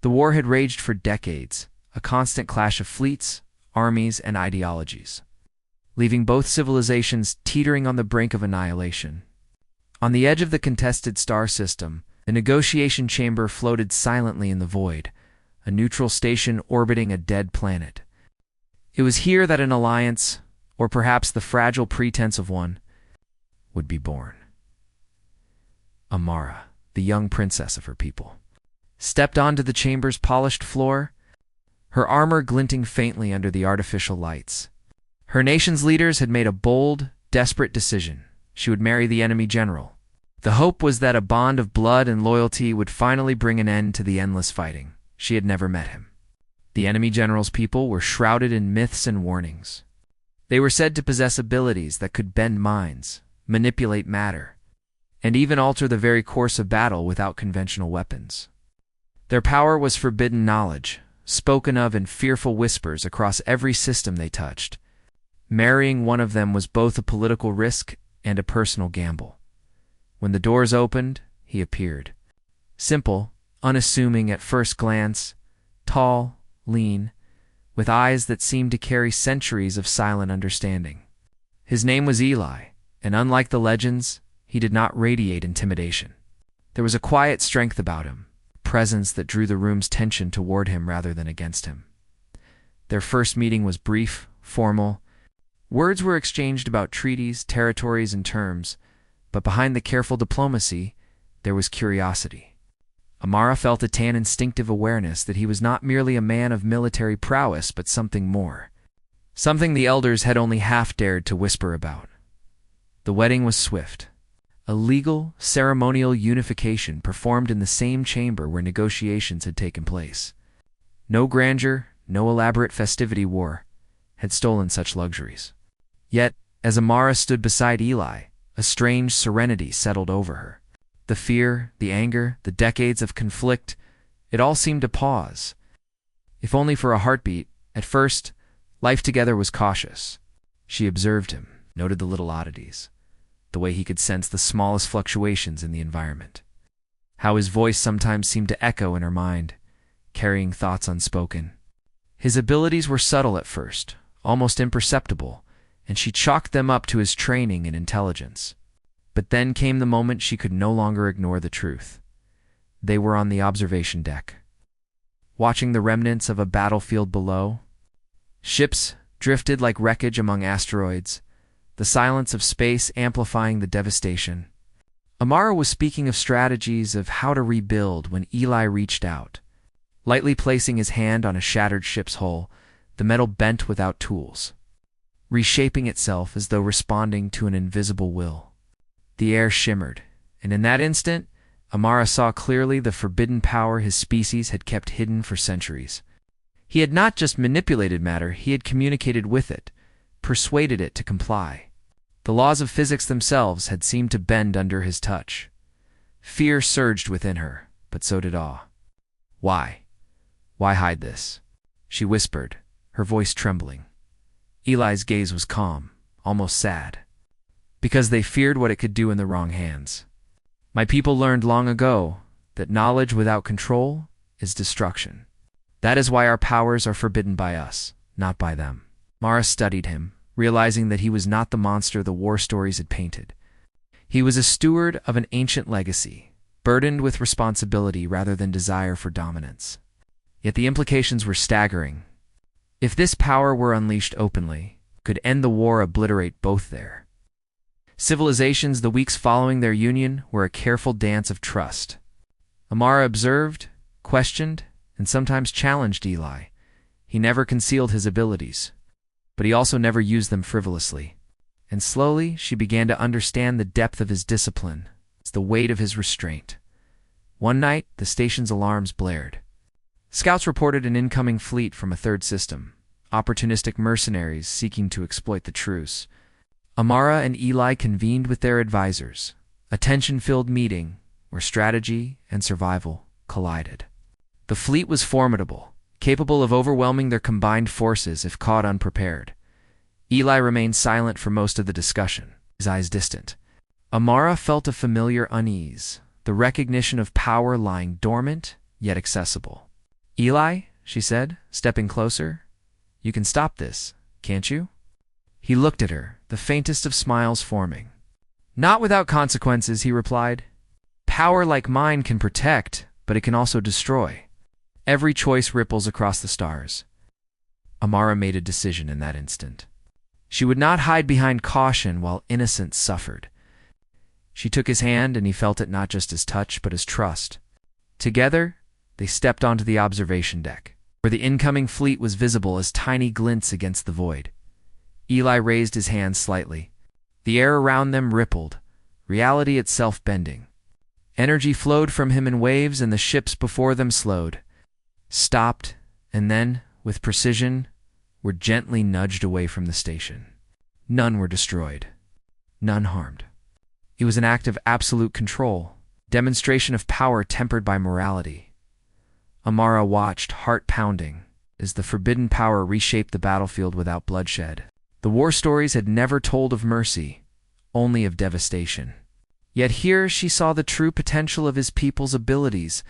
The war had raged for decades, a constant clash of fleets, armies, and ideologies, leaving both civilizations teetering on the brink of annihilation. On the edge of the contested star system, the negotiation chamber floated silently in the void, a neutral station orbiting a dead planet. It was here that an alliance, or perhaps the fragile pretense of one, would be born. Amara, the young princess of her people, stepped onto the chamber's polished floor, her armor glinting faintly under the artificial lights. Her nation's leaders had made a bold, desperate decision. She would marry the enemy general. The hope was that a bond of blood and loyalty would finally bring an end to the endless fighting. She had never met him. The enemy general's people were shrouded in myths and warnings. They were said to possess abilities that could bend minds, manipulate matter, and even alter the very course of battle without conventional weapons. Their power was forbidden knowledge, spoken of in fearful whispers across every system they touched. Marrying one of them was both a political risk and a personal gamble. When the doors opened, he appeared. Simple, unassuming at first glance, tall, lean, with eyes that seemed to carry centuries of silent understanding. His name was Eli, and unlike the legends, he did not radiate intimidation. There was a quiet strength about him, a presence that drew the room's tension toward him rather than against him. Their first meeting was brief, formal. Words were exchanged about treaties, territories, and terms, but behind the careful diplomacy, there was curiosity. Amara felt a tan instinctive awareness that he was not merely a man of military prowess, but something more. Something the elders had only half dared to whisper about. The wedding was swift. A legal, ceremonial unification performed in the same chamber where negotiations had taken place. No grandeur, no elaborate festivity had stolen such luxuries. Yet, as Amara stood beside Eli, a strange serenity settled over her. The fear, the anger, the decades of conflict, it all seemed to pause. If only for a heartbeat. At first, life together was cautious. She observed him, noted the little oddities, the way he could sense the smallest fluctuations in the environment, how his voice sometimes seemed to echo in her mind, carrying thoughts unspoken. His abilities were subtle at first, almost imperceptible, and she chalked them up to his training and intelligence. But then came the moment she could no longer ignore the truth. They were on the observation deck, watching the remnants of a battlefield below. Ships drifted like wreckage among asteroids, the silence of space amplifying the devastation. Amara was speaking of strategies of how to rebuild when Eli reached out. Lightly placing his hand on a shattered ship's hull, the metal bent without tools, reshaping itself as though responding to an invisible will. The air shimmered, and in that instant, Amara saw clearly the forbidden power his species had kept hidden for centuries. He had not just manipulated matter, he had communicated with it, persuaded it to comply. The laws of physics themselves had seemed to bend under his touch. Fear surged within her, but so did awe. Why? Why hide this? She whispered, her voice trembling. Eli's gaze was calm, almost sad. Because they feared what it could do in the wrong hands. My people learned long ago that knowledge without control is destruction. That is why our powers are forbidden by us, not by them. Mara studied him, realizing that he was not the monster the war stories had painted. He was a steward of an ancient legacy, burdened with responsibility rather than desire for dominance. Yet the implications were staggering. If this power were unleashed openly, could end the war obliterate both there. Civilizations the weeks following their union were a careful dance of trust. Amara observed, questioned, and sometimes challenged Eli. He never concealed his abilities, but he also never used them frivolously. And slowly she began to understand the depth of his discipline, the weight of his restraint. One night, the station's alarms blared. Scouts reported an incoming fleet from a third system, opportunistic mercenaries seeking to exploit the truce. Amara and Eli convened with their advisors, a tension-filled meeting where strategy and survival collided. The fleet was formidable, capable of overwhelming their combined forces if caught unprepared. Eli remained silent for most of the discussion, his eyes distant. Amara felt a familiar unease, the recognition of power lying dormant yet accessible. "Eli," she said, stepping closer, "you can stop this, can't you?" He looked at her, the faintest of smiles forming. "Not without consequences," he replied. "Power like mine can protect, but it can also destroy. Every choice ripples across the stars." Amara made a decision in that instant. She would not hide behind caution while innocence suffered. She took his hand, and he felt it not just as touch, but as trust. Together, they stepped onto the observation deck, where the incoming fleet was visible as tiny glints against the void. Eli raised his hand slightly. The air around them rippled, reality itself bending. Energy flowed from him in waves, and the ships before them slowed, stopped, and then, with precision, were gently nudged away from the station. None were destroyed, none harmed. It was an act of absolute control, demonstration of power tempered by morality. Amara watched, heart pounding, as the forbidden power reshaped the battlefield without bloodshed. The war stories had never told of mercy, only of devastation. Yet here she saw the true potential of his people's abilities,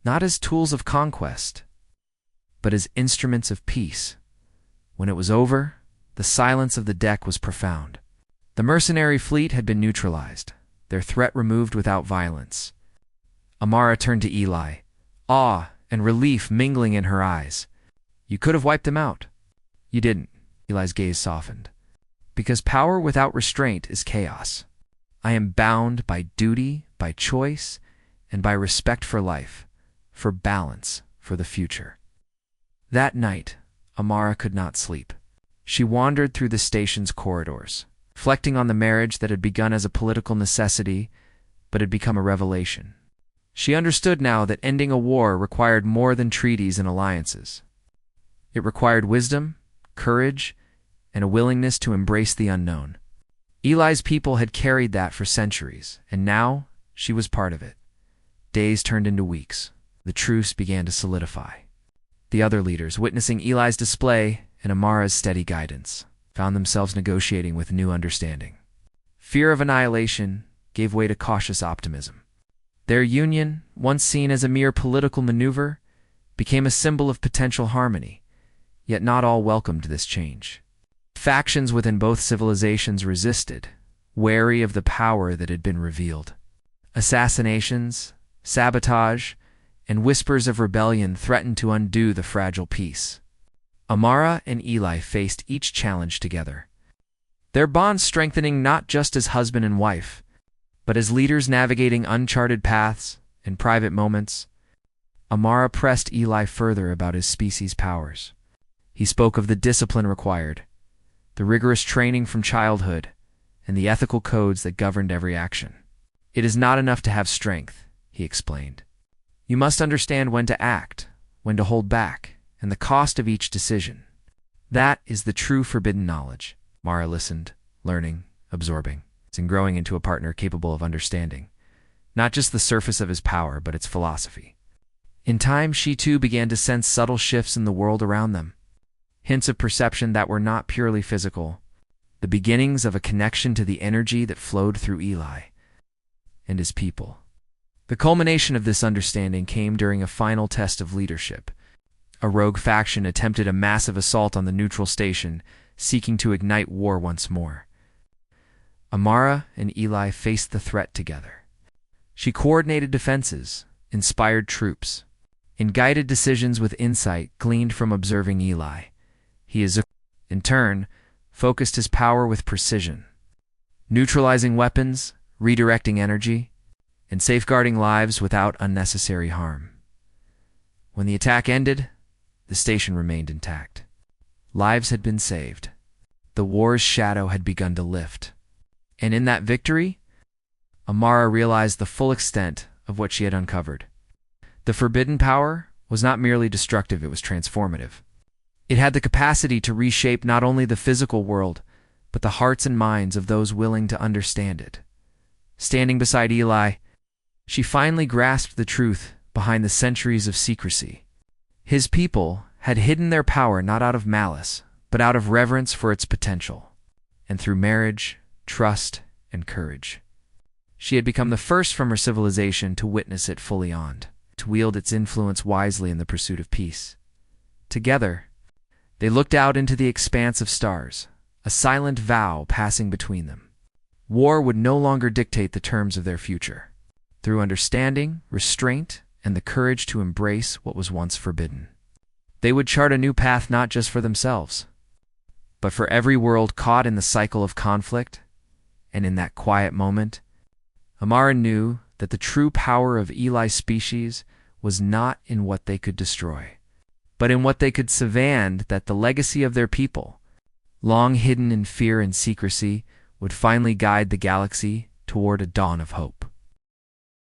not as tools of conquest, but as instruments of peace. When it was over, the silence of the deck was profound. The mercenary fleet had been neutralized, their threat removed without violence. Amara turned to Eli, awe and relief mingling in her eyes. "You could have wiped them out." "You didn't." Eli's gaze softened. "Because power without restraint is chaos. I am bound by duty, by choice, and by respect for life, for balance, for the future." That night, Amara could not sleep. She wandered through the station's corridors, reflecting on the marriage that had begun as a political necessity, but had become a revelation. She understood now that ending a war required more than treaties and alliances. It required wisdom, courage, and a willingness to embrace the unknown. Eli's people had carried that for centuries, and now she was part of it. Days turned into weeks. The truce began to solidify. The other leaders, witnessing Eli's display and Amara's steady guidance, found themselves negotiating with new understanding. Fear of annihilation gave way to cautious optimism. Their union, once seen as a mere political maneuver, became a symbol of potential harmony, yet not all welcomed this change. Factions within both civilizations resisted, wary of the power that had been revealed. Assassinations, sabotage, and whispers of rebellion threatened to undo the fragile peace. Amara and Eli faced each challenge together, their bond strengthening not just as husband and wife, but as leaders navigating uncharted paths and private moments. Amara pressed Eli further about his species' powers. He spoke of the discipline required, the rigorous training from childhood, and the ethical codes that governed every action. "It is not enough to have strength," he explained. "You must understand when to act, when to hold back, and the cost of each decision. That is the true forbidden knowledge." Mara listened, learning, absorbing, and growing into a partner capable of understanding, not just the surface of his power, but its philosophy. In time, she too began to sense subtle shifts in the world around them, hints of perception that were not purely physical, the beginnings of a connection to the energy that flowed through Eli and his people. The culmination of this understanding came during a final test of leadership. A rogue faction attempted a massive assault on the neutral station, seeking to ignite war once more. Amara and Eli faced the threat together. She coordinated defenses, inspired troops, and guided decisions with insight gleaned from observing Eli. In turn, focused his power with precision, neutralizing weapons, redirecting energy, and safeguarding lives without unnecessary harm. When the attack ended, the station remained intact. Lives had been saved. The war's shadow had begun to lift. And in that victory, Amara realized the full extent of what she had uncovered. The forbidden power was not merely destructive, it was transformative. It had the capacity to reshape not only the physical world, but the hearts and minds of those willing to understand it. Standing beside Eli, she finally grasped the truth behind the centuries of secrecy. His people had hidden their power not out of malice, but out of reverence for its potential. And through marriage, trust, and courage, she had become the first from her civilization to witness it fully on. to wield its influence wisely in the pursuit of peace. Together, they looked out into the expanse of stars, a silent vow passing between them. War would no longer dictate the terms of their future. Through understanding, restraint, and the courage to embrace what was once forbidden, they would chart a new path not just for themselves, but for every world caught in the cycle of conflict. And in that quiet moment, Amara knew that the true power of Eli's species was not in what they could destroy, but in what they could survive, that the legacy of their people, long hidden in fear and secrecy, would finally guide the galaxy toward a dawn of hope.